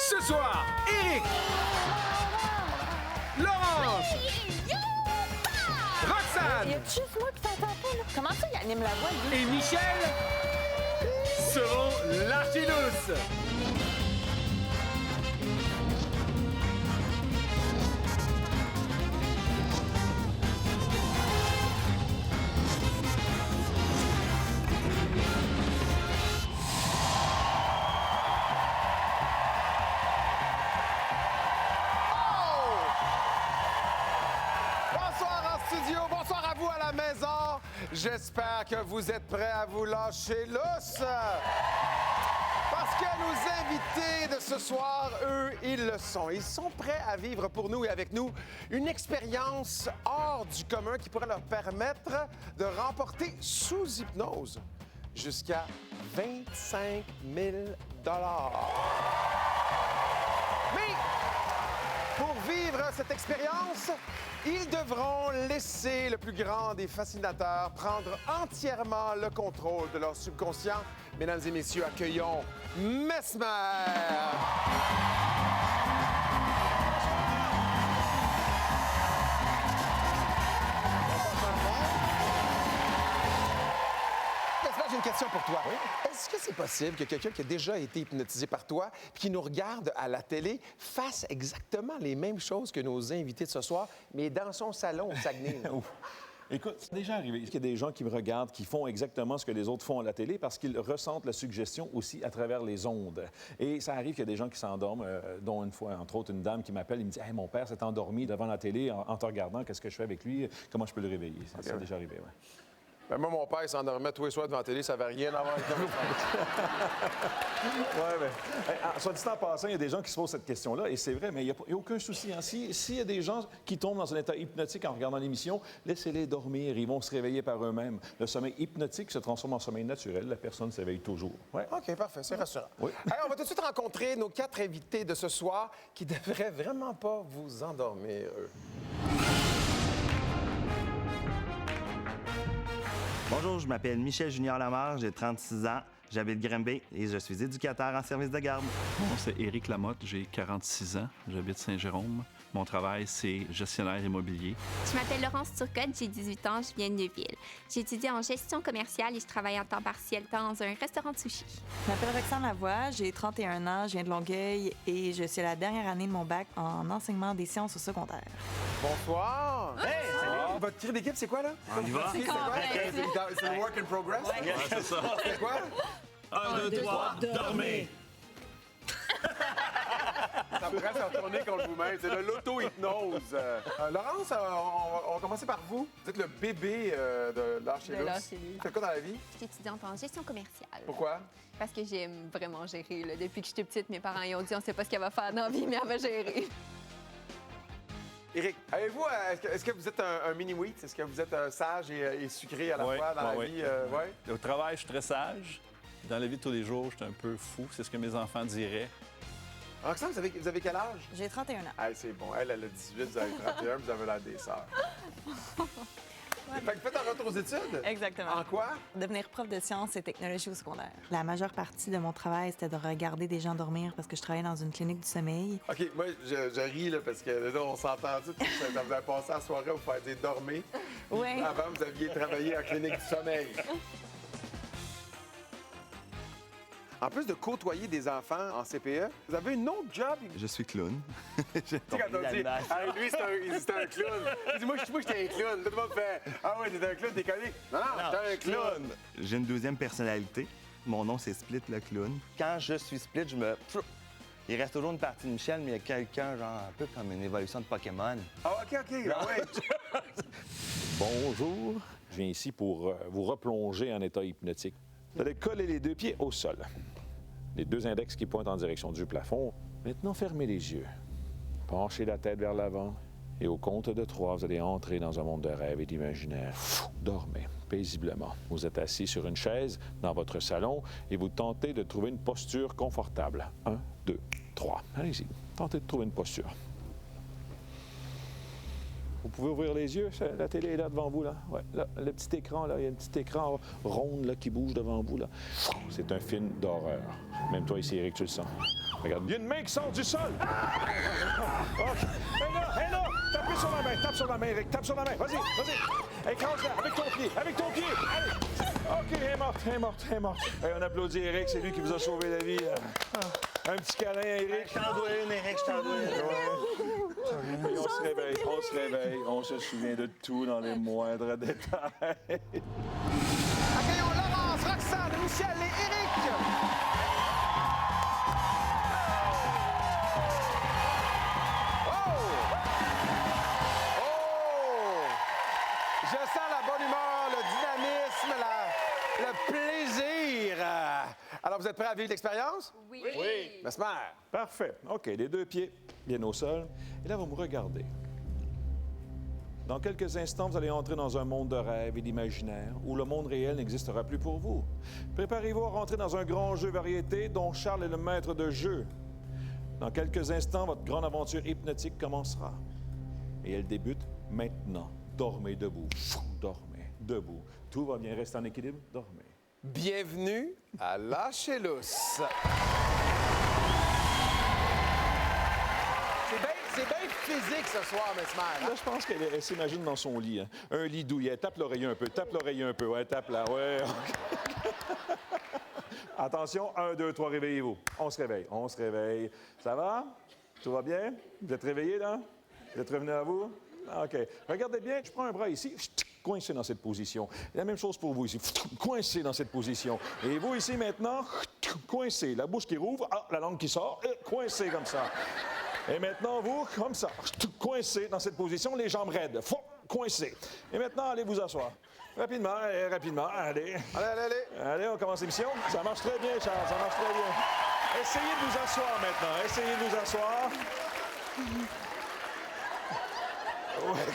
Ce soir, Éric, Laurence, Roxane Y a juste moi qui t'entends pas, là? Comment ça, il anime la voix, lui? et Michel seront l'archidouce. Bonsoir en studio, bonsoir à vous à la maison. J'espère que vous êtes prêts à vous lâcher lousse. Parce que nos invités de ce soir, eux, ils le sont. Ils sont prêts à vivre pour nous et avec nous une expérience hors du commun qui pourrait leur permettre de remporter sous hypnose jusqu'à 25 000 $. Mais pour vivre cette expérience, ils devront laisser le plus grand des fascinateurs prendre entièrement le contrôle de leur subconscient. Mesdames et messieurs, accueillons Mesmer! Mesmer, j'ai une question pour toi. Est-ce que c'est possible que quelqu'un qui a déjà été hypnotisé par toi puis qui nous regarde à la télé fasse exactement les mêmes choses que nos invités de ce soir, mais dans son salon au Saguenay? là? Écoute, c'est déjà arrivé qu'il y a des gens qui me regardent, qui font exactement ce que les autres font à la télé parce qu'ils ressentent la suggestion aussi à travers les ondes. Et ça arrive qu'il y a des gens qui s'endorment, dont une fois, entre autres, une dame qui m'appelle et me dit « Hey, mon père s'est endormi devant la télé en te regardant, qu'est-ce que je fais avec lui? Comment je peux le réveiller? » Ça a déjà arrivé, oui. Ben, moi, mon père, il s'endormait tous les soirs devant la télé, ça n'avait rien à voir avec nous. Oui, mais soit dit en passant, il y a des gens qui se posent cette question-là, et c'est vrai, mais il n'y a aucun souci. Hein. S'il y a des gens qui tombent dans un état hypnotique en regardant l'émission, laissez-les dormir, ils vont se réveiller par eux-mêmes. Le sommeil hypnotique se transforme en sommeil naturel, la personne s'éveille toujours. Ouais. OK, parfait, c'est rassurant. Oui. Alors, on va tout de suite rencontrer nos 4 invités de ce soir qui devraient vraiment pas vous endormir, eux. Bonjour, je m'appelle Michel Junior Lamarre, j'ai 36 ans, j'habite Granby et je suis éducateur en service de garde. Mon nom, c'est Éric Lamotte, j'ai 46 ans, j'habite Saint-Jérôme. Mon travail, c'est gestionnaire immobilier. Je m'appelle Laurence Turcotte, j'ai 18 ans, je viens de Neuville. J'étudie en gestion commerciale et je travaille en temps partiel dans un restaurant de sushi. Je m'appelle Roxane Lavoie, j'ai 31 ans, je viens de Longueuil et je suis à la dernière année de mon bac en enseignement des sciences au secondaire. Bonsoir! Hey, salut! Votre cri d'équipe, c'est quoi, là? On y va? C'est quoi? C'est le work in progress? Ouais, c'est ça. C'est quoi? 1, 2, 3, dormez! Ça pourrait se retourner contre vous-même. C'est de l'auto-hypnose. Laurence, on va commencer par vous. Vous êtes le bébé de l'Archidouce. De l'Archidouce. Vous faites quoi dans la vie? Je suis étudiante en gestion commerciale. Pourquoi? Parce que j'aime vraiment gérer. Là. Depuis que j'étais petite, mes parents ils ont dit on sait pas ce qu'elle va faire dans la vie, mais elle va gérer. Éric, avez-vous, est-ce que vous êtes un mini-wheat? Est-ce que vous êtes sage et sucré à la fois dans la vie? Ouais? Au travail, je suis très sage. Dans la vie de tous les jours, je suis un peu fou. C'est ce que mes enfants diraient. Roxane, vous avez quel âge? J'ai 31 ans. Ah, c'est bon. Elle a 18, vous avez 31, vous avez l'air des sœurs. Fait que faites un retour aux études? Exactement. En quoi? Devenir prof de sciences et technologies au secondaire. La majeure partie de mon travail, c'était de regarder des gens dormir parce que je travaillais dans une clinique du sommeil. OK, moi, je ris, là, parce que là, on s'entend tout. Ça vous a passé la soirée à vous faire dire dormir. Oui. Avant, vous aviez travaillé en clinique du sommeil. En plus de côtoyer des enfants en CPE, vous avez un autre job. Je suis clown. Tu sais, quand on dit, hey, lui, c'est un clown. Il dit, moi, j'étais un clown. Tout le monde fait, ah ouais, t'es un clown, t'es connu. Non, j'étais un clown. J'ai une deuxième personnalité. Mon nom, c'est Split le clown. Quand je suis Split, il reste toujours une partie de Michel, mais il y a quelqu'un, genre, un peu comme une évolution de Pokémon. Ah, OK, ah ouais. Bonjour. Je viens ici pour vous replonger en état hypnotique. Vous allez coller les 2 pieds au sol. Les 2 index qui pointent en direction du plafond. Maintenant, fermez les yeux. Penchez la tête vers l'avant. Et au compte de 3, vous allez entrer dans un monde de rêve et d'imaginaire. Dormez paisiblement. Vous êtes assis sur une chaise dans votre salon et vous tentez de trouver une posture confortable. 1, 2, 3. Allez-y. Tentez de trouver une posture. Vous pouvez ouvrir les yeux, la télé est là devant vous, là. Ouais, là, le petit écran, là, il y a un petit écran rond là, qui bouge devant vous, là. C'est un film d'horreur. Même toi ici, Éric, tu le sens. Regarde, il y a une main qui sort du sol. OK. Hé là! Tapez sur la main, tape sur la main, Eric, tape sur la main. Vas-y. Écrase-la avec ton pied. Allez. OK, elle est morte. Hey, on applaudit Eric, c'est lui qui vous a sauvé la vie. Un petit câlin, Eric. Je t'en dois une, Eric, je t'en dois une. Et on se réveille, on se souvient de tout dans les moindres détails. Accueillons Laurence, Roxane, Michel et Éric. Je sens la bonne humeur, le dynamisme, le plaisir. Alors, vous êtes prêts à vivre l'expérience? Oui. Mesmer. Parfait. OK, les deux pieds bien au sol. Et là, vous me regardez. Dans quelques instants, vous allez entrer dans un monde de rêve et d'imaginaire où le monde réel n'existera plus pour vous. Préparez-vous à rentrer dans un grand jeu variété dont Charles est le maître de jeu. Dans quelques instants, votre grande aventure hypnotique commencera. Et elle débute maintenant. Dormez debout. Dormez debout. Tout va bien. Restez en équilibre. Dormez. Bienvenue à Lâcher lousse. C'est bien physique ce soir, Mesmer. Là, je pense qu'elle s'imagine dans son lit. Hein. Un lit douillet. Tape l'oreiller un peu. Ouais, tape là. Ouais. Attention, 1, 2, 3, réveillez-vous. On se réveille. Ça va? Tout va bien? Vous êtes réveillés, là? Vous êtes revenus à vous? OK. Regardez bien, je prends un bras ici, coincé dans cette position. Et la même chose pour vous ici, coincé dans cette position. Et vous ici maintenant, coincé. La bouche qui rouvre, la langue qui sort, coincé comme ça. Et maintenant, vous, comme ça, coincé dans cette position, les jambes raides, coincé. Et maintenant, allez vous asseoir. Rapidement, allez. Allez, on commence l'émission. Ça marche très bien, Charles, ça marche très bien. Essayez de vous asseoir maintenant, Ouais.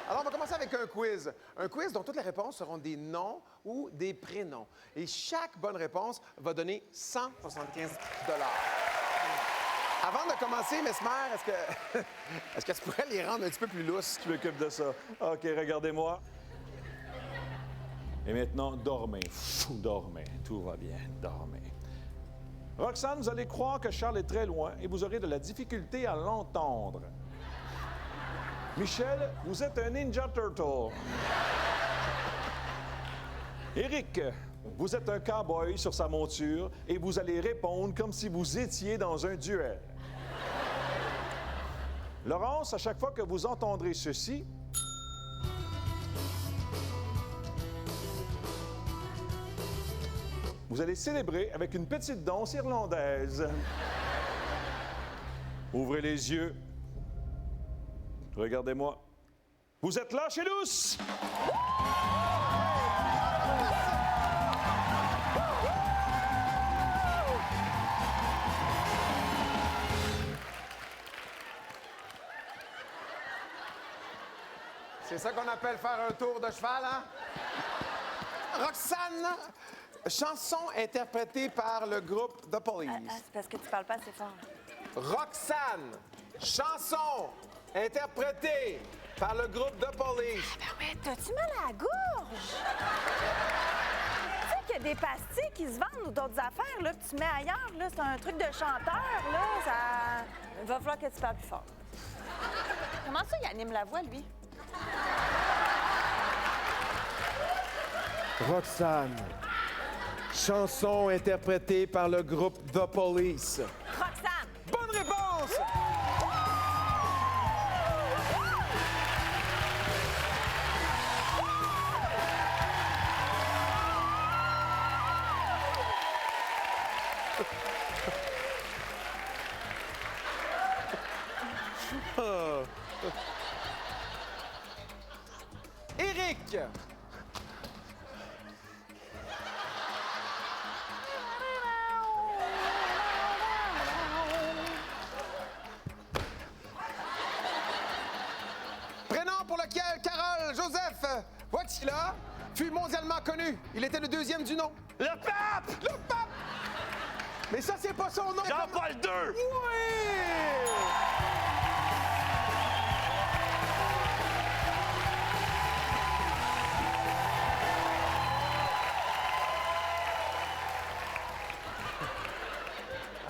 Alors, on va commencer avec un quiz. Un quiz dont toutes les réponses seront des noms ou des prénoms. Et chaque bonne réponse va donner 175 $. Avant de commencer, Mesmer, est-ce que tu pourrais les rendre un petit peu plus lousses? Je m'occupe de ça. OK, regardez-moi. Et maintenant, dormez. Dormez. Tout va bien. Dormez. Roxane, vous allez croire que Charles est très loin et vous aurez de la difficulté à l'entendre. Michel, vous êtes un Ninja Turtle. Éric, vous êtes un cow-boy sur sa monture et vous allez répondre comme si vous étiez dans un duel. Laurence, à chaque fois que vous entendrez ceci, vous allez célébrer avec une petite danse irlandaise. Ouvrez les yeux. Regardez-moi. Vous êtes là chez Lousse? C'est ça qu'on appelle faire un tour de cheval, hein? Roxane, chanson interprétée par le groupe The Police. C'est parce que tu parles pas assez fort. Roxane, chanson interprétée par le groupe The Police. Mais t'as-tu mal à la gorge? Tu sais qu'il y a des pastilles qui se vendent ou d'autres affaires là, que tu mets ailleurs, là, c'est un truc de chanteur, là, ça... Il va falloir que tu parles plus fort. Comment ça, il anime la voix, lui? Roxane, chanson interprétée par le groupe The Police. Roxane! Bonne réponse! Éric! Prénom pour lequel Carole Joseph Wojtyla fut mondialement connu. Il était le deuxième du nom. Le pape! Le pape! Mais ça, c'est pas son nom! Jean-Paul II! Oui!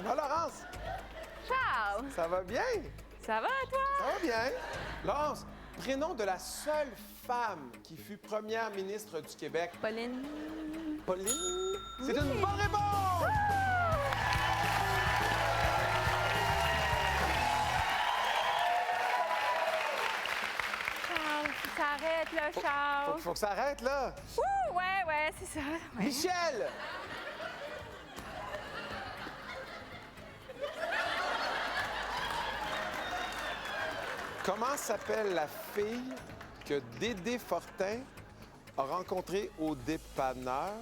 Ça va, Laurence? Ciao! Ça va bien? Ça va, toi? Ça va bien. Laurence, prénom de la seule femme qui fut première ministre du Québec. Pauline. Pauline? C'est une bonne réponse! Ciao, ça arrête, là, ciao. Faut que ça arrête, là. Ouh, ouais, c'est ça. Ouais. Michel! Comment s'appelle la fille que Dédé Fortin a rencontrée au dépanneur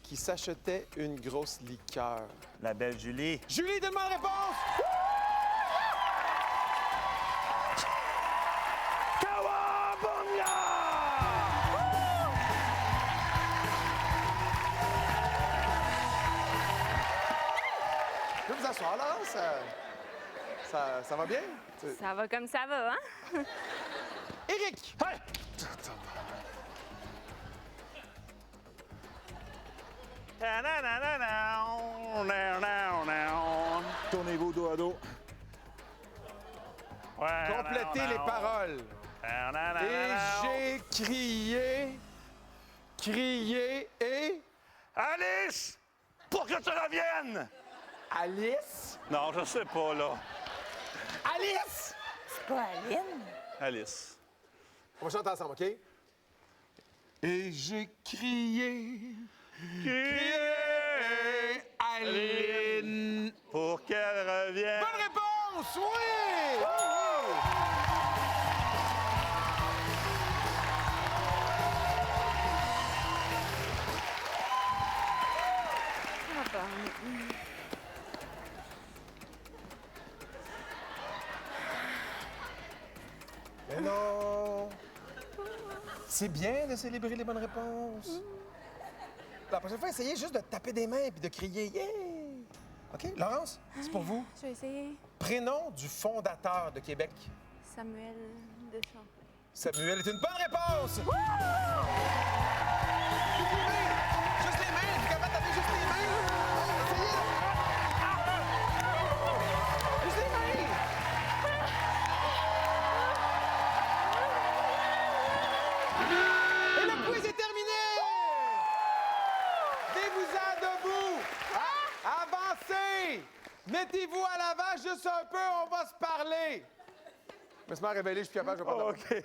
qui s'achetait une grosse liqueur? La belle Julie. Julie, donne-moi la réponse! Je peux vous asseoir, là? Ça va bien? Ça va comme ça va, hein? Éric! Hey! Tournez-vous dos à dos. Complétez les paroles. Et j'ai crié et... Alice! Pour que tu reviennes! Alice? Non, je sais pas, là. Alice! C'est pas Aline? Alice. On va chanter ensemble, OK? Et j'ai crié... Aline! Pour qu'elle revienne. Bonne réponse! Oui! Mais non! C'est bien de célébrer les bonnes réponses. La prochaine fois, essayez juste de taper des mains puis de crier « Yeah! » OK? Laurence, c'est pour vous. Je vais essayer. Prénom du fondateur de Québec. Samuel de Champlain. Samuel est une bonne réponse! Vous pouvez! Juste les mains! Vous êtes capable de taper juste les mains? Essayez! Juste les mains! Et le quiz est terminé! Mettez-vous-en debout! Avancez! Mettez-vous à l'avant juste un peu, on va se parler! Je me suis réveillé, je suis capable, je vais prendre OK.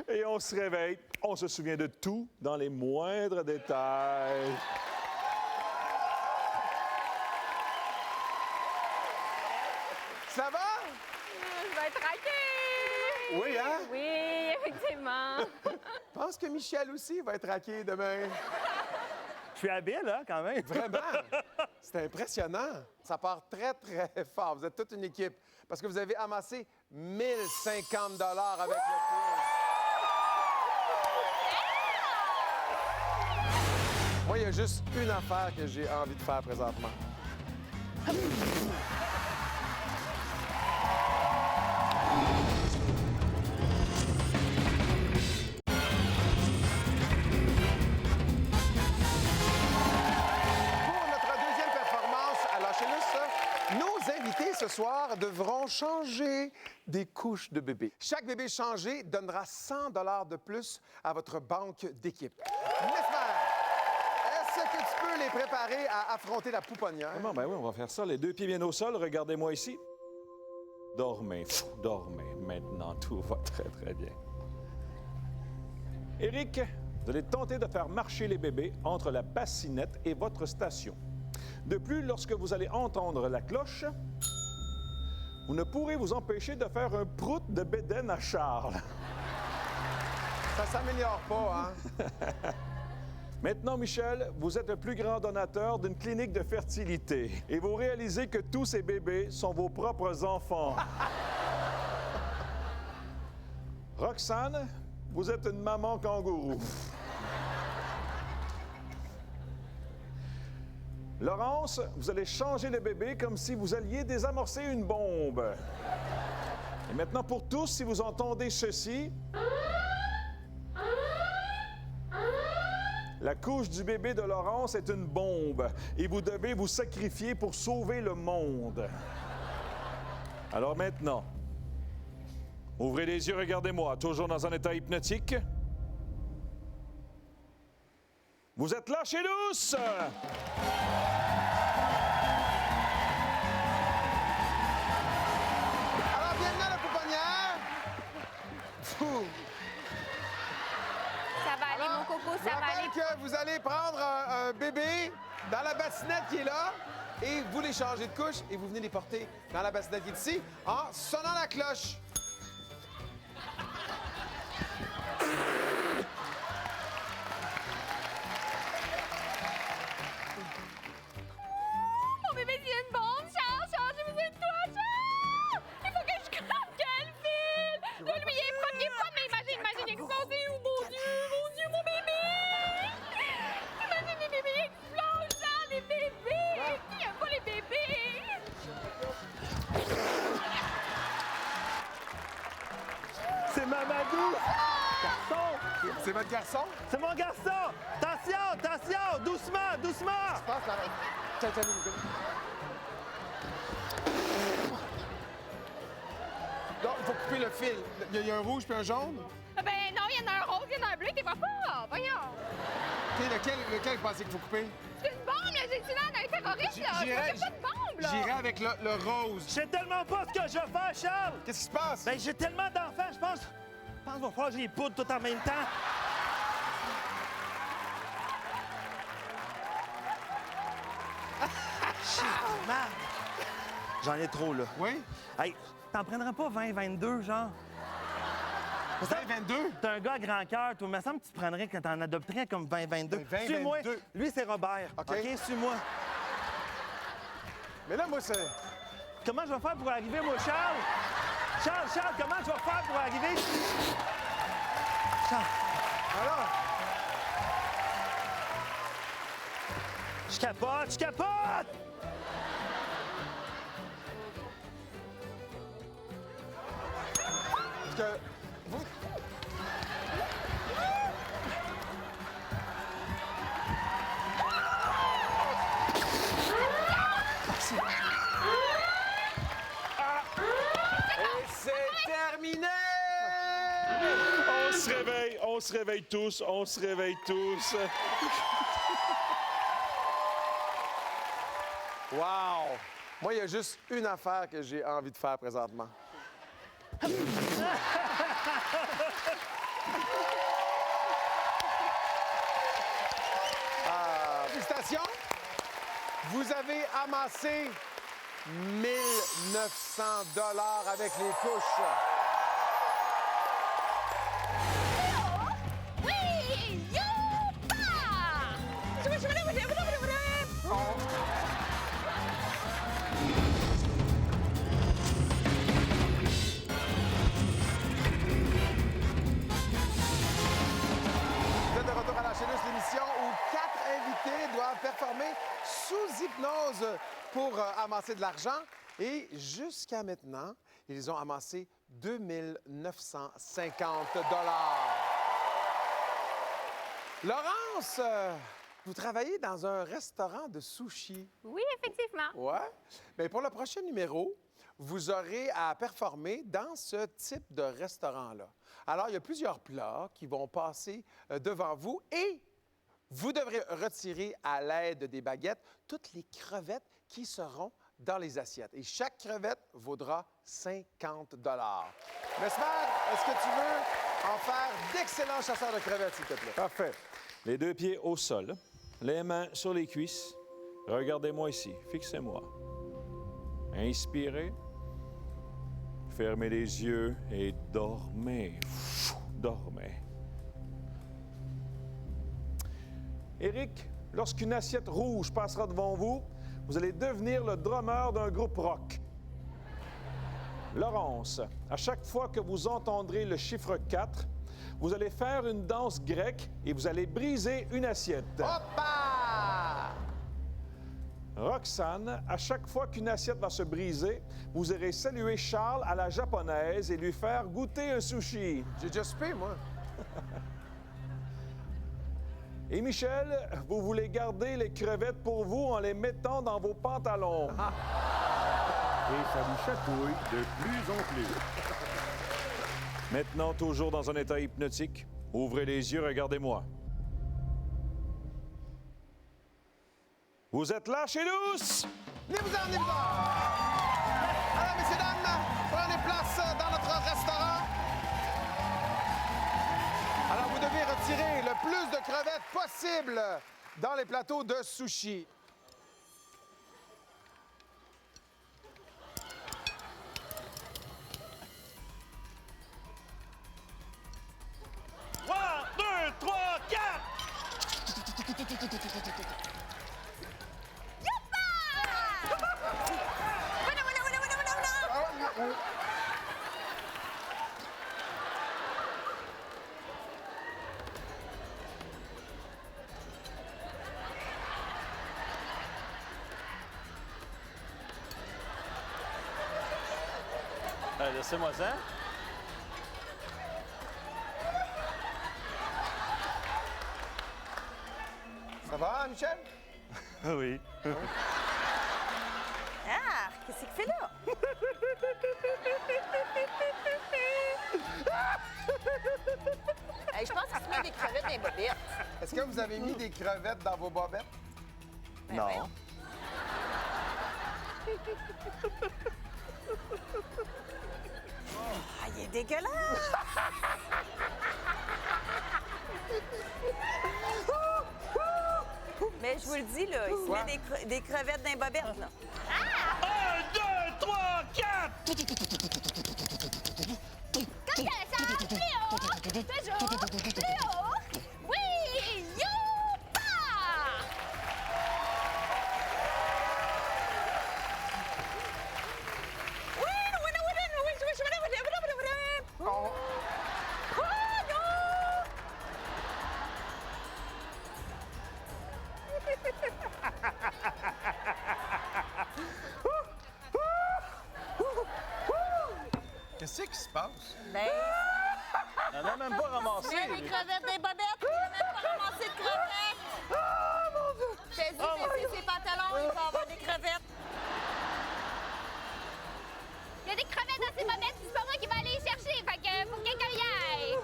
Et on se réveille. On se souvient de tout dans les moindres détails. Ça va? Je vais être raquée! Oui, hein? Oui, effectivement. Je pense que Michel aussi va être raqué demain. Je suis habile, hein, quand même. Vraiment? C'est impressionnant. Ça part très, très fort. Vous êtes toute une équipe. Parce que vous avez amassé 1050 $ avec le quiz. Moi, il y a juste une affaire que j'ai envie de faire présentement. Nos invités ce soir devront changer des couches de bébé. Chaque bébé changé donnera 100 $ de plus à votre banque d'équipe. Mesmer, est-ce que tu peux les préparer à affronter la pouponnière? Bon, ben oui, on va faire ça. Les deux pieds bien au sol. Regardez-moi ici. Dormez, dormez. Maintenant, tout va très, très bien. Éric, vous allez tenter de faire marcher les bébés entre la bassinette et votre station. De plus, lorsque vous allez entendre la cloche, vous ne pourrez vous empêcher de faire un prout de bédaine à Charles. Ça s'améliore pas, hein? Maintenant, Michel, vous êtes le plus grand donateur d'une clinique de fertilité et vous réalisez que tous ces bébés sont vos propres enfants. Roxane, vous êtes une maman kangourou. Laurence, vous allez changer le bébé comme si vous alliez désamorcer une bombe. Et maintenant, pour tous, si vous entendez ceci, La couche du bébé de Laurence est une bombe et vous devez vous sacrifier pour sauver le monde. Alors maintenant, ouvrez les yeux, regardez-moi, toujours dans un état hypnotique. Vous êtes lâchés lousses! Alors, bienvenue à la pouponnière. Fou. Ça va aller, mon coco, Je ça vous va aller. rappelle que vous allez prendre un bébé dans la bassinette qui est là et vous les changez de couche et vous venez les porter dans la bassinette qui est ici en sonnant la cloche. Mon bébé, c'est une bombe. Charles, j'ai besoin de toi, Charles. Il faut que je crame Calvin. Là, lui, il est propre, mais imagine, exploser. Oh, mon Dieu, mon bébé. Imagine les bébés explosent, Charles, les bébés. Qui aime pas les bébés? C'est Mamadou! Garçon! C'est votre garçon? C'est mon garçon! Attention! Doucement! Passe la... Tiens, Nicolas. Donc, il faut couper le fil. Il y a un rouge puis un jaune. Ben non, il y en a un rose, il y en a un bleu, t'es pas fort. Voyons. OK, lequel vous pensez qu'il faut couper? C'est une bombe, là. J'ai tué un terroriste, là. Il n'y a pas de bombe, là. J'irai avec le rose. Je sais tellement pas ce que je vais faire, Charles! Qu'est-ce qui se passe? Ben, j'ai tellement d'enfants, je pense qu'il va falloir que je les poudre tout en même temps. Shit, merde. J'en ai trop, là. Oui? Hey, t'en prendrais pas 20-22, genre? 22? T'es un gars à grand cœur, toi. Il me semble que tu prendrais, que t'en adopterais comme 20-22. 20, Suis-moi. 22. Lui, c'est Robert. OK. Suis-moi. Mais là, moi, c'est... Comment je vais faire pour arriver, moi, Charles? Charles, comment je vais faire pour arriver? Charles, Alors, je capote! parce que... Vous... Et c'est terminé! On se réveille tous. Wow! Moi, il y a juste une affaire que j'ai envie de faire présentement. Félicitations! Vous avez amassé 1900 $ avec les couches. Oui! Youpa! Vous êtes de retour à la chaîne l'émission où 4 invités doivent performer sous hypnose pour amasser de l'argent. Et jusqu'à maintenant, ils ont amassé 2950 $. Laurence, vous travaillez dans un restaurant de sushi. Oui, effectivement. Ouais. Bien, pour le prochain numéro, vous aurez à performer dans ce type de restaurant-là. Alors, il y a plusieurs plats qui vont passer devant vous et vous devrez retirer à l'aide des baguettes toutes les crevettes qui seront dans les assiettes. Et chaque crevette vaudra 50 $. Mesmer, est-ce que tu veux en faire d'excellents chasseurs de crevettes, s'il te plaît? Parfait. Les 2 pieds au sol, les mains sur les cuisses. Regardez-moi ici, fixez-moi. Inspirez. Fermez les yeux et dormez. Dormez. Éric, lorsqu'une assiette rouge passera devant vous, vous allez devenir le drummer d'un groupe rock. Laurence, à chaque fois que vous entendrez le chiffre 4, vous allez faire une danse grecque et vous allez briser une assiette. Hoppa! Roxane, à chaque fois qu'une assiette va se briser, vous irez saluer Charles à la japonaise et lui faire goûter un sushi. J'ai déjà soupé, moi. Et Michel, vous voulez garder les crevettes pour vous en les mettant dans vos pantalons. Et ça vous chatouille de plus en plus. Maintenant, toujours dans un état hypnotique, ouvrez les yeux, regardez-moi. Vous êtes là chez nous? Venez-vous-en, venez-vous-en! Alors, messieurs, dames, prenez place dans notre restaurant. Alors, vous devez retirer le plus de crevettes possible dans les plateaux de sushi. Laissez-moi ça. Ça va, Michel? Oui. Ah, qu'est-ce qu'il fait là? Hey, je pense qu'il se met des crevettes dans les bobettes. Est-ce que vous avez mis des crevettes dans vos bobettes? Ben Non. voyons. Ah, il est dégueulasse! Mais je vous le dis, là, il se met des crevettes dans les bobettes, là. 1, 2, 3, 4! Comme ça, plus haut, toujours, plus haut. Oui, youpa! Qu'est-ce qui se passe? Ben, On n'a même pas ramassé. il y a des crevettes dans les bobettes, il n'a même pas ramassé de crevettes. Oh, mon Dieu! J'ai dit, baisser ses pantalons, il va avoir des crevettes. Il y a des crevettes dans ces bobettes, c'est pas moi qui vais aller les chercher, fait que faut que quelqu'un y aille.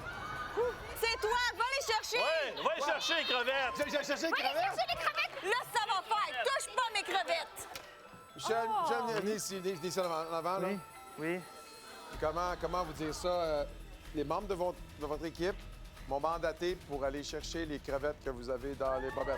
C'est toi, va les chercher! Oui, va les chercher, les crevettes. J'ai cherché les Va aller crevettes? chercher les crevettes! Là, ça va faire! Touche pas mes crevettes! Michel, venez ici, venez ici en avant, là. Oui. Comment vous dire ça? Les membres de votre équipe m'ont mandaté pour aller chercher les crevettes que vous avez dans les bobettes.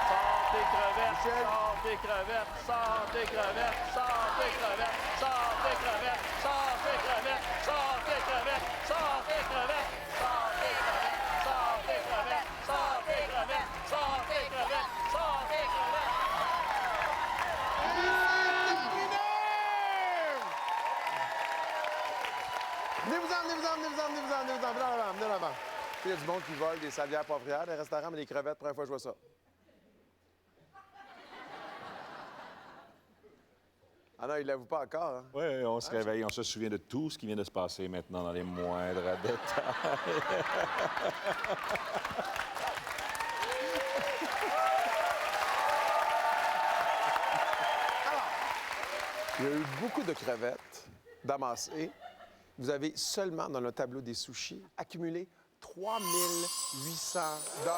Sors tes crevettes, Michel. sors tes crevettes, sors tes crevettes, sors tes crevettes, sors tes crevettes, sors tes crevettes, sors tes crevettes, sors tes crevettes, sors tes crevettes, sors tes crevettes, sors tes crevettes, sors tes crevettes, sors tes crevettes. Venez là-bas. Il y a du monde qui vole des savières poivrières, des restaurants, mais les crevettes, première fois que je vois ça. Ah non, il l'avoue pas encore, hein? Oui, on se réveille, on se souvient de tout ce qui vient de se passer maintenant dans les moindres détails. Il y a eu beaucoup de crevettes d'amassées. Vous avez seulement, dans le tableau des sushis, accumulé 3 800 $.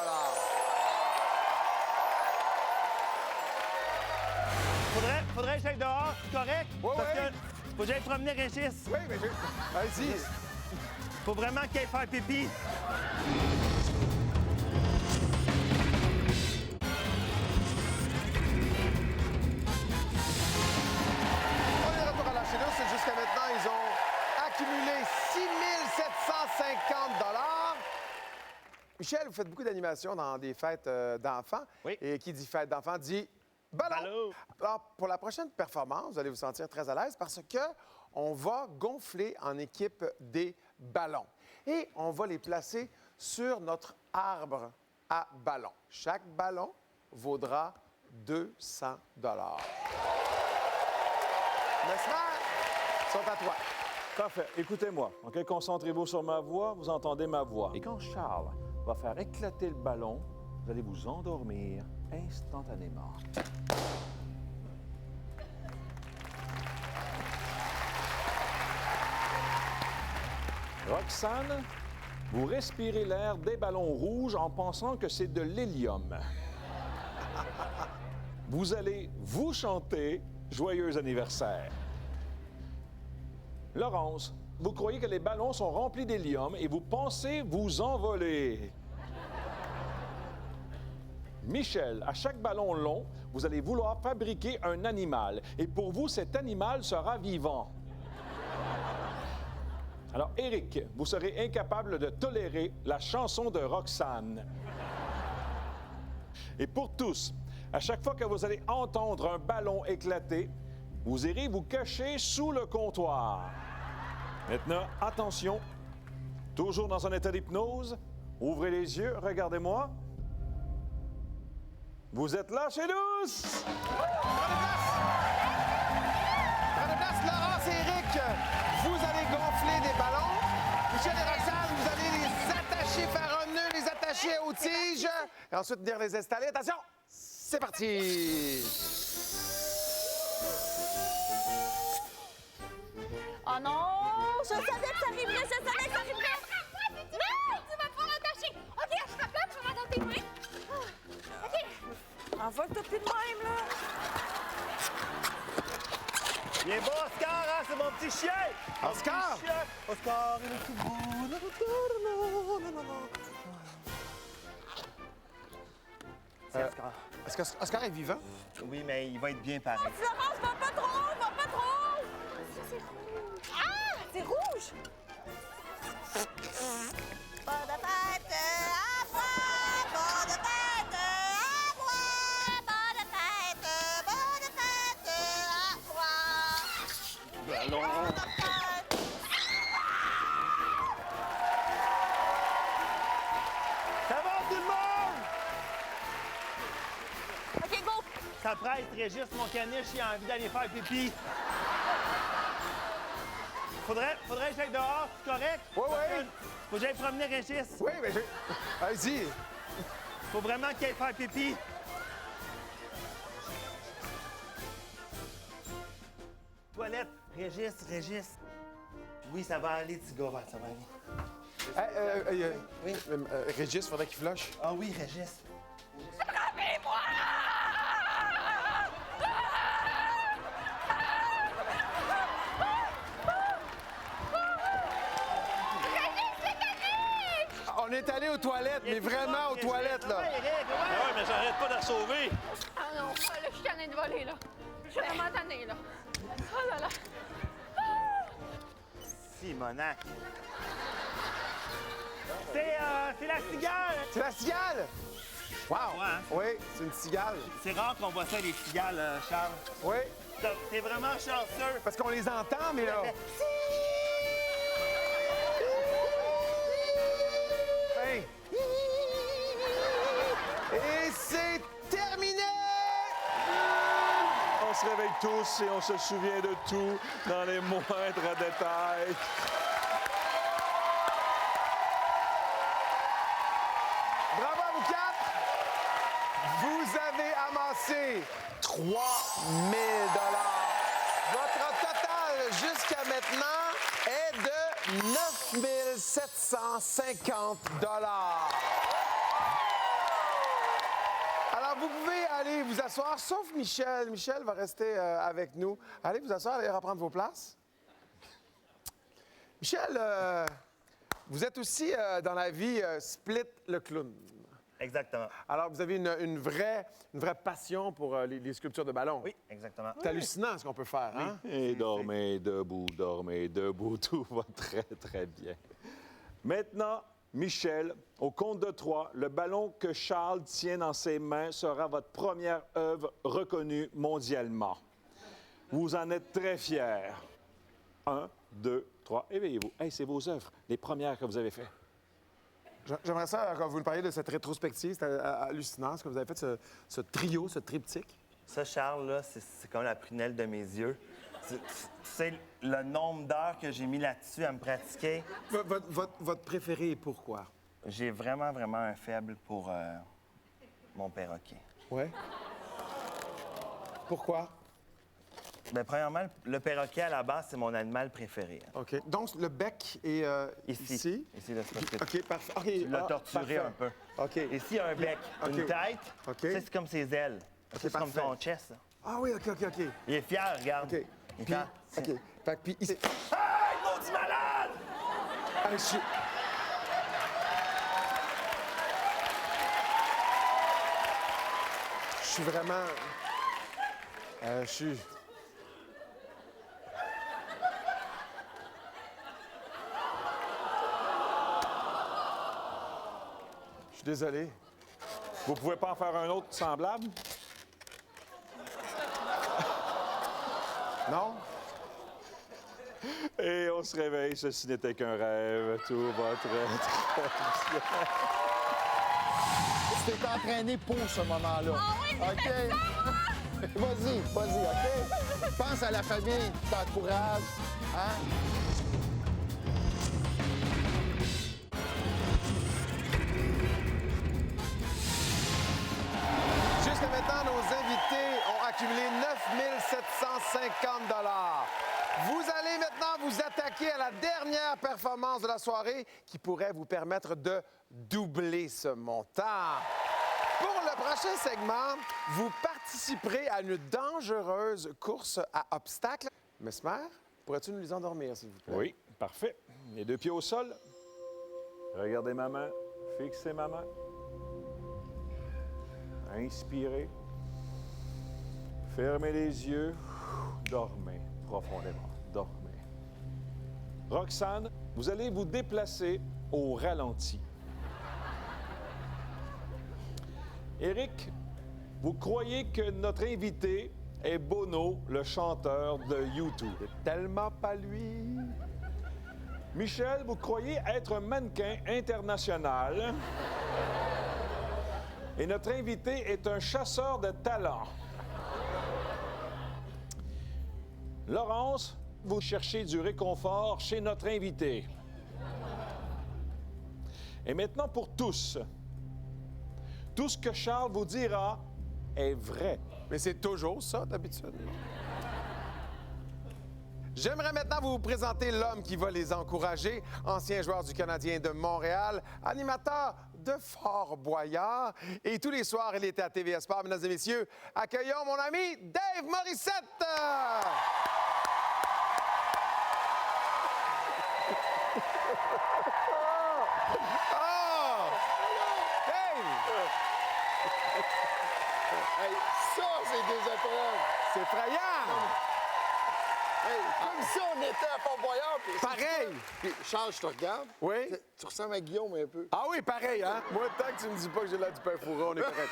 Faudrait que j'aille dehors, correct? Ouais, Parce ouais. que faut que j'aille promener Régis. Oui, mais allez-y. Faut vraiment qu'il aille faire pipi. On est de retour à la chez nous. Jusqu'à maintenant, ils ont accumulé 6 750 $. Michel, vous faites beaucoup d'animations dans des fêtes d'enfants. Oui. Et qui dit fête d'enfants dit ballon. Ballon. Alors, pour la prochaine performance, vous allez vous sentir très à l'aise parce que on va gonfler en équipe des ballons. Et on va les placer sur notre arbre à ballons. Chaque ballon vaudra 200 $. N'est-ce pas? Ils sont à toi. Parfait. Écoutez-moi. OK, concentrez-vous sur ma voix. Vous entendez ma voix. Et quand Charles va faire éclater le ballon. Vous allez vous endormir instantanément. Roxane, vous respirez l'air des ballons rouges en pensant que c'est de l'hélium. Vous allez vous chanter « Joyeux anniversaire ». Laurence, vous croyez que les ballons sont remplis d'hélium et vous pensez vous envoler. Michel, à chaque ballon long, vous allez vouloir fabriquer un animal. Et pour vous, cet animal sera vivant. Alors, Éric, vous serez incapable de tolérer la chanson de Roxane. Et pour tous, à chaque fois que vous allez entendre un ballon éclater, vous irez vous cacher sous le comptoir. Maintenant, attention, toujours dans un état d'hypnose, ouvrez les yeux, regardez-moi. Vous êtes là chez nous! Prenez place, Laurence et Éric. Vous allez gonfler des ballons. Michel et Roxane, vous allez les attacher, faire un nœud, les attacher aux tiges. Et ensuite, venir les installer. Attention, c'est parti! Oh non! Je savais que ça arriverait, je savais que ça arriverait! Non! Tu vas pas l'attacher! OK, je frappe là, je vais dans tes mains. OK. Envole-toi plus de même, là! Il est beau, Oscar, hein? C'est mon petit chien! Oscar! Mon petit chien. Oscar, il est tout beau. C'est Oscar. Est-ce que Oscar est vivant? Oui, mais il va être bien pareil. Florence, va pas trop! Va pas trop! Ça, c'est rouge. Ah! C'est rouge! Pas de fête à moi! Pas de fête à moi! Pas de fête à moi! Ballon. Ça va, tout le monde? OK, go! Ça presse, Régis, mon caniche, il a envie d'aller faire pipi. Faudrait que j'aille dehors, c'est correct? Oui, oui. Faut que j'aille promener Régis. Oui, mais je... Allez-y. Faut vraiment qu'il aille faire pipi. Toilette, Régis. Oui, ça va aller, petit gars, ça va aller. Oui. Régis, faudrait qu'il flush. Ah oui, Régis. On est allé aux toilettes, mais vraiment aux toilettes, là. Ouais, Eric, Ah ouais, mais j'arrête pas de la sauver. Ah non, là, je suis tannée de voler, là. Je suis vraiment tannée, là. Oh là là. Simonac. C'est la cigale. C'est la cigale! Wow! Ouais, hein? Oui, c'est une cigale. C'est rare qu'on voit ça, les cigales, Charles. Oui, T'es vraiment chanceux. parce qu'on les entend, mais là... Hey. Et c'est terminé! On se réveille tous et on se souvient de tout dans les moindres détails. Bravo à vous quatre! Vous avez amassé 3 000 $. Votre total jusqu'à maintenant est de 9 750 $. Alors, vous pouvez aller vous asseoir, sauf Michel. Michel va rester avec nous. Allez vous asseoir, allez reprendre vos places. Michel, vous êtes aussi dans la vie Split le clown. Exactement. Alors, vous avez une vraie passion pour les sculptures de ballons. Oui, exactement. C'est hallucinant ce qu'on peut faire, hein? Et dormez debout, tout va très, très bien. Maintenant, Michel, au compte de 3, le ballon que Charles tient dans ses mains sera votre première œuvre reconnue mondialement. Vous en êtes très fiers. 1, 2, 3, éveillez-vous. Hey, c'est vos œuvres, les premières que vous avez faites. J'aimerais ça, quand vous nous parliez de cette rétrospective, c'était hallucinant ce que vous avez fait, ce trio, ce triptyque. Ça, Charles, là, c'est comme la prunelle de mes yeux. Tu sais, le nombre d'heures que j'ai mis là-dessus à me pratiquer. Votre préféré, pourquoi? J'ai vraiment, vraiment un faible pour mon perroquet. Ouais. Pourquoi? Bien, premièrement, le perroquet, à la base, c'est mon animal préféré. OK. Donc, le bec est ici? Ici, là, c'est parce que OK, parfait. OK, tu l'as torturé parfait. un peu. OK. Ici, il y a un bec, OK. une tête. OK. Tu sais, c'est comme ses ailes. Ça, c'est comme parfait. son chest. Là. Ah oui, OK. Il est fier, regarde. OK. Il est Puis, fier. OK. Fait que, puis, ici... Hey, maudit malade! Hey, je suis vraiment... Je suis désolé. Vous pouvez pas en faire un autre semblable? Non? Et on se réveille, ceci n'était qu'un rêve. Tout va très bien. Tu t'es entraîné pour ce moment-là. Ah oui, c'était OK? Vas-y, OK? Pense à la famille qui t'encourage. Hein? Jusqu'à maintenant, nos invités ont accumulé 9 750 $. Vous allez maintenant vous attaquer à la dernière performance de la soirée qui pourrait vous permettre de doubler ce montant. Pour le prochain segment, vous participerez à une dangereuse course à obstacles. Mesmer, pourrais-tu nous les endormir, s'il vous plaît? Oui, parfait. Les deux pieds au sol. Regardez ma main. Fixez ma main. Inspirez. Fermez les yeux. Dormez profondément. Dormez. Roxane, vous allez vous déplacer au ralenti. Éric, vous croyez que notre invité est Bono, le chanteur de U2. C'est tellement pas lui. Michel, vous croyez être un mannequin international. Et notre invité est un chasseur de talent. Laurence, vous cherchez du réconfort chez notre invité. Et maintenant pour tous. Tout ce que Charles vous dira est vrai. Mais c'est toujours ça, d'habitude. J'aimerais maintenant vous présenter l'homme qui va les encourager, ancien joueur du Canadien de Montréal, animateur de Fort Boyard. Et tous les soirs, il était à TVA Sport. Mesdames et messieurs, accueillons mon ami Dave Morissette! Oh! Dave! Hey, ça, c'est des épreuves. C'est effrayant! Hey, comme si on était à Fort-Boyard. puis- Pareil! Puis, Charles, je te regarde. Oui? Tu ressembles à Guillaume un peu. Ah oui, pareil, hein? Moi, tant que tu me dis pas que j'ai l'air du père fourré, on est correct.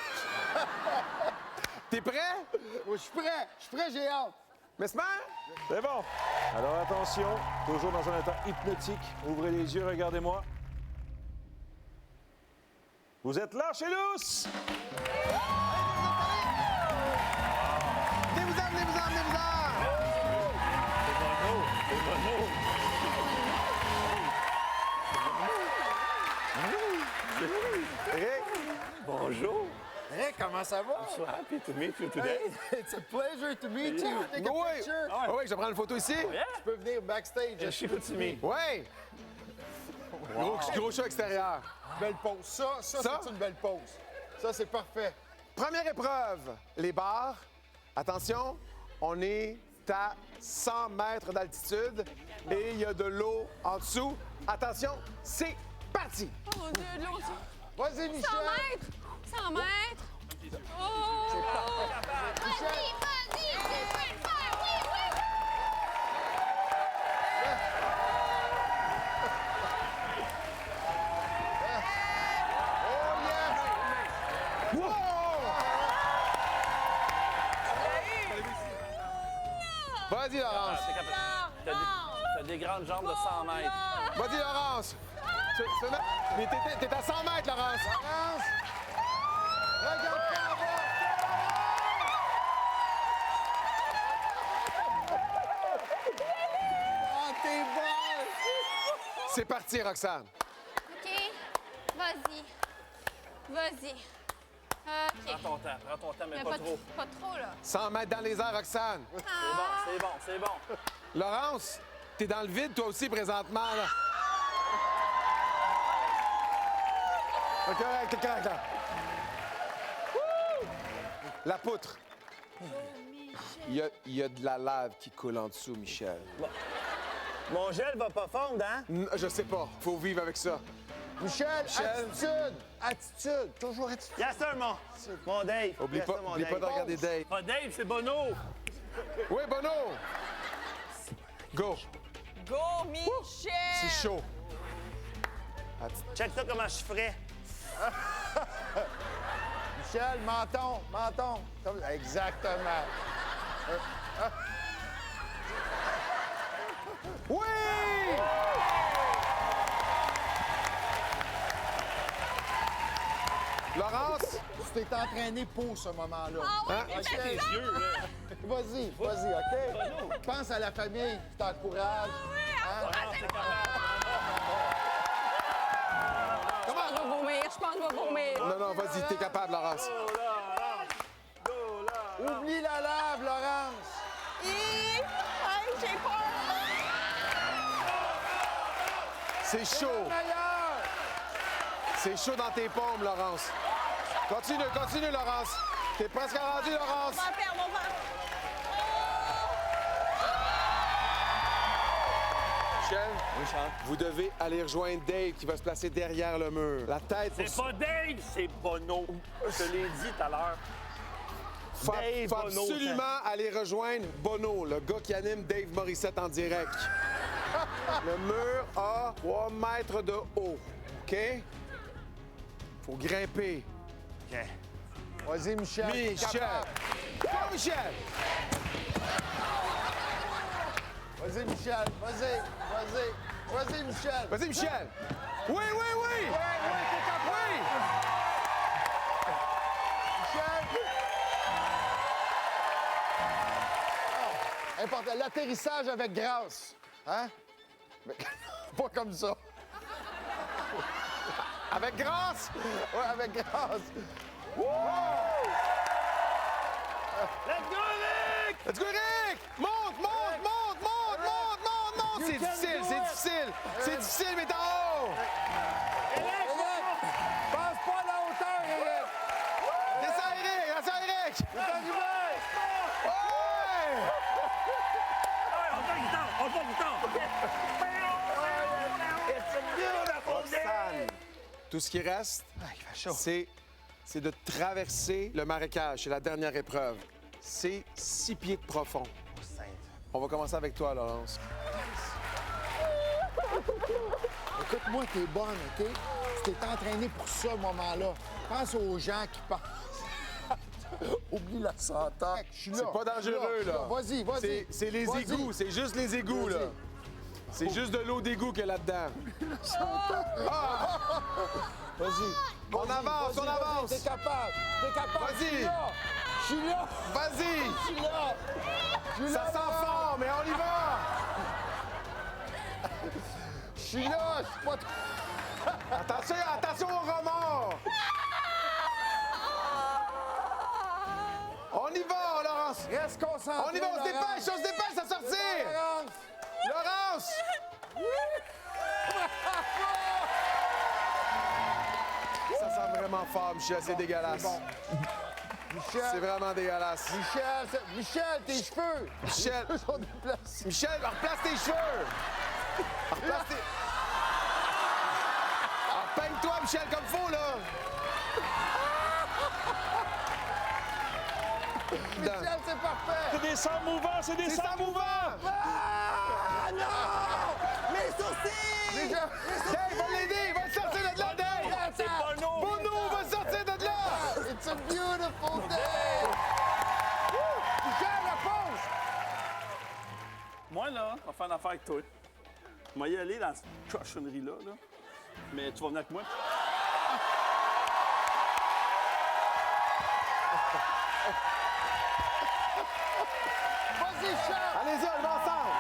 T'es prêt? Moi, je suis prêt, j'ai hâte. Mesmer? C'est bon. Alors attention, toujours dans un état hypnotique. Ouvrez les yeux, regardez-moi. Vous êtes là, chez Luce? Venez-vous-en, venez-vous-en, venez-vous-en! Eric? Bonjour. Hey, comment ça va? So happy to meet you today. Hey, it's a pleasure to meet you. Take a Oui! picture. Ah oui, je prends une photo ici? Tu peux venir backstage. Shoot to me. Oui! Gros show extérieur. Belle pause. Ça, Ça? c'est une belle pause. Ça, c'est parfait. Première épreuve, les barres. Attention, on est à 100 mètres d'altitude et il y a de l'eau en dessous. Attention, c'est parti! Oh mon Dieu, de l'eau. Vas-y, Michel. 100 mètres! 100 mètres! Oh! Vas-y, vas-y! Tu peux le faire! Oui, oui! Oh, yes! Wow! Vas-y, Laurence. T'as des grandes jambes de 100 mètres. Vas-y, Laurence. Mais t'es à 100 mètres, Laurence. Laurence! Regarde-toi en bas! Ah, t'es bonne! C'est parti, Roxane. OK. Vas-y. Vas-y. OK. Prends ton temps, mais Mais pas trop. Pas trop, là. 100 mètres dans les airs, Roxane. C'est bon. Laurence, t'es dans le vide, toi aussi, présentement, là. OK, correct, là. Wouh! La poutre. Il y a de la lave qui coule en dessous, Michel. Mon gel va pas fondre, hein? Je sais pas. Faut vivre avec ça. Michel, Michel. attitude, toujours attitude. Yes, sir, mon Dave. Oublie Yes, pas, sir, mon oublie pas Dave. de regarder Dave. Pas Dave, c'est Bono. Oui, Bono! Go! Go, Michel! C'est chaud. Check ça comment je ferais. Michel, menton. Exactement. Oui! Laurence? Tu t'es entraîné pour ce moment-là. Hein? Tes yeux, là. Vas-y, OK? Pense à la famille qui t'encourage. Hein? Je pense que je vais vomir. Non, vas-y, t'es capable, Laurence. Oublie la lave, Laurence. J'ai peur. C'est chaud. Meilleur! C'est chaud dans tes paumes, Laurence. Continue, Laurence. T'es presque rendu, Laurence. On va perdre. Michel, vous devez aller rejoindre Dave qui va se placer derrière le mur. La tête pour... C'est pas Dave, c'est Bono. Je te l'ai dit tout à l'heure. Faut Dave Bono, absolument aller rejoindre Bono, le gars qui anime Dave Morissette en direct. Le mur a 3 mètres de haut, OK? Faut grimper. OK. Vas-y, Michel. t'es Michel! capable. Go, Michel! Vas-y, Michel. Vas-y, Michel. Vas-y, Michel! Oui! Oui, t'es capable. Michel. Important. L'atterrissage avec grâce. Hein? Mais pas comme ça. Avec grâce! Ouais, avec grâce. Let's go, Rick! Monte! C'est difficile, mais t'es en haut! Eric, pense pas à la hauteur, Eric. Descends, Eric! C'est arrivé. Ouais! On va du temps. Roxane, tout ce qui reste, c'est de traverser le marécage. C'est la dernière épreuve. C'est 6 pieds de profond. On va commencer avec toi, Laurence. Écoute-moi, t'es bonne, OK? Tu t'es entraîné pour ce moment-là. Pense aux gens qui pensent. Oublie la senteur. Je suis là. C'est pas dangereux, là. Vas-y. C'est les Vas-y. égouts. C'est juste les égouts, là. C'est juste de l'eau d'égout qu'il y a là-dedans. Ah! Vas-y. On avance. T'es capable. Vas-y. Je suis là. Vas-y! Ça sent fort, mais on y va! Je suis là. Je suis pas... Attention au remords! On y va, Laurence! Reste concentré. On y va, on se dépêche à sortir! Laurence! Ça sent vraiment fort, Michel, c'est dégueulasse. Bon. C'est Michel, vraiment dégueulasse. Michel, tes cheveux. Michel. Les cheveux sont déplacés. Michel, replace tes cheveux! Peigne-toi, Michel, comme faut, là! Michel, c'est parfait. C'est des sangs mouvants, c'est des sangs mouvants. Ah, non! Les sourcils! Dave, va l'aider! Va le sortir de là, Dave! C'est Bono. Bono, va le sortir de là! It's a beautiful day! Michel, la pause! Moi, là, on va faire une affaire avec toi. On va y aller dans cette cochonnerie-là, là. Mais tu vas venir avec moi. Vas-y, Charles! Allez-y, on y va ensemble!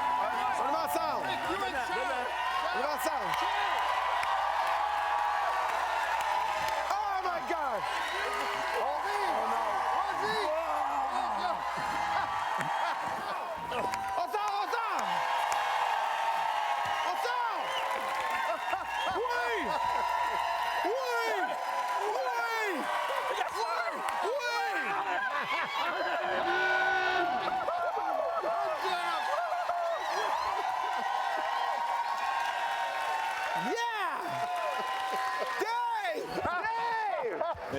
On y va ensemble! You and Charles! On y va ensemble!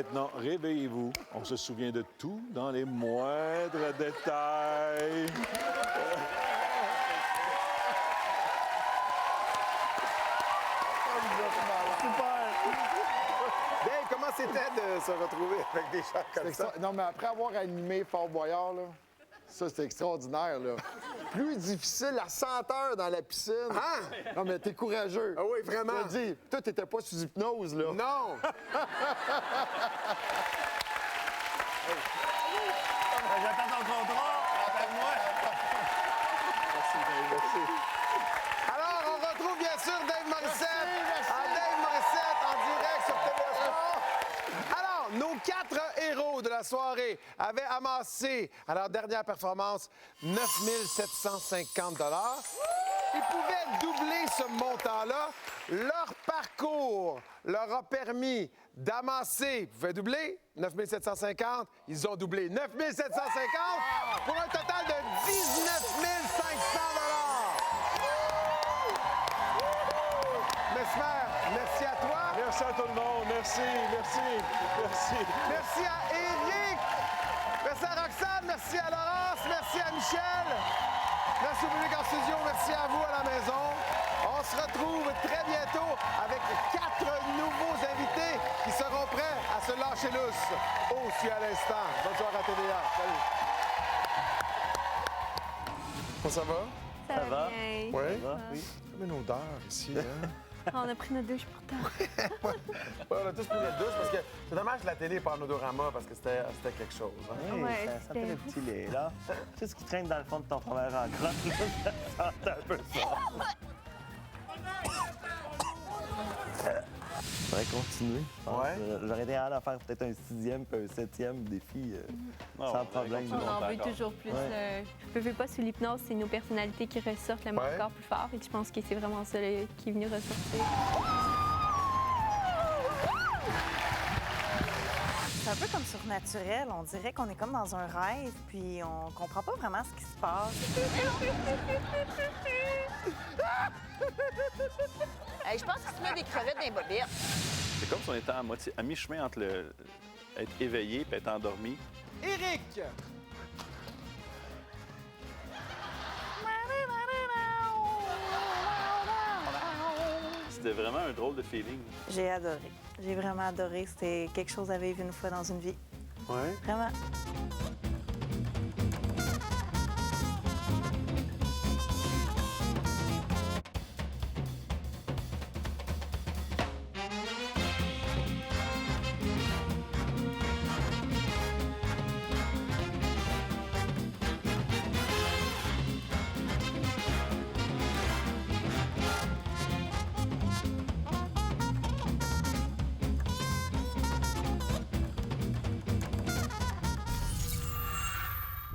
Maintenant, réveillez-vous. On se souvient de tout dans les moindres détails. Dave, comment c'était de se retrouver avec des gens comme ça? Non, mais après avoir animé Fort Boyard, là, ça, c'était extraordinaire, là. Plus difficile, la senteur dans la piscine. Hein? Non, mais t'es courageux. Ah oui, vraiment. Je te dis, toi, t'étais pas sous hypnose, là. Non! J'attends ton contrat. Appelle-moi. Alors, on retrouve bien sûr Dave Morissette. Dave Morissette en direct sur TVA Sport. Alors, nos 4 héros de la soirée avaient amassé à leur dernière performance 9 750 $. Ils pouvaient doubler ce montant-là. Leur parcours leur a permis d'amasser, vous pouvez doubler, 9 750. Ils ont doublé 9 750 pour un total de 19 500 $. Mesmer, merci à toi. Merci à tout le monde. Merci. Merci à Éric. Merci à Roxane. Merci à Laurence. Merci à Michel. Merci au public en studio. Merci à vous à la maison. On se retrouve très bientôt avec 4 nouveaux invités qui seront prêts à se lâcher lousse. Aussi à l'instant. Bonne soirée à TVA. Salut. Ça va? Ça va? Oui? Oui. Comme une odeur ici, hein? On a pris notre douche pourtant. Ouais, on a tous pris notre douche parce que c'est dommage que la télé n'est pas en odorama parce que c'était quelque chose. Hein? Oui, Ouais, ça c'était- fait le petit lait, là. Tu sais ce qui traîne dans le fond de ton fromage en crotte, là, ça sent un peu ça. Faudrait continuer. je pense. Ouais. J'aurais été hâte à faire peut-être un 6e puis un 7e défi sans problème. On en veut toujours plus. Je veux pas sous l'hypnose, c'est nos personnalités qui ressortent le Ouais. encore plus fort. Et je pense que c'est vraiment ça là, qui est venu ressortir. C'est un peu comme surnaturel. On dirait qu'on est comme dans un rêve, puis on comprend pas vraiment ce qui se passe. Hey, je pense qu'il se met des crevettes dans les bobettes. C'est comme si on était à mi-chemin entre être éveillé et être endormi. Éric! C'était vraiment un drôle de feeling. J'ai adoré. J'ai vraiment adoré. C'était quelque chose à vivre une fois dans une vie. Ouais. Vraiment.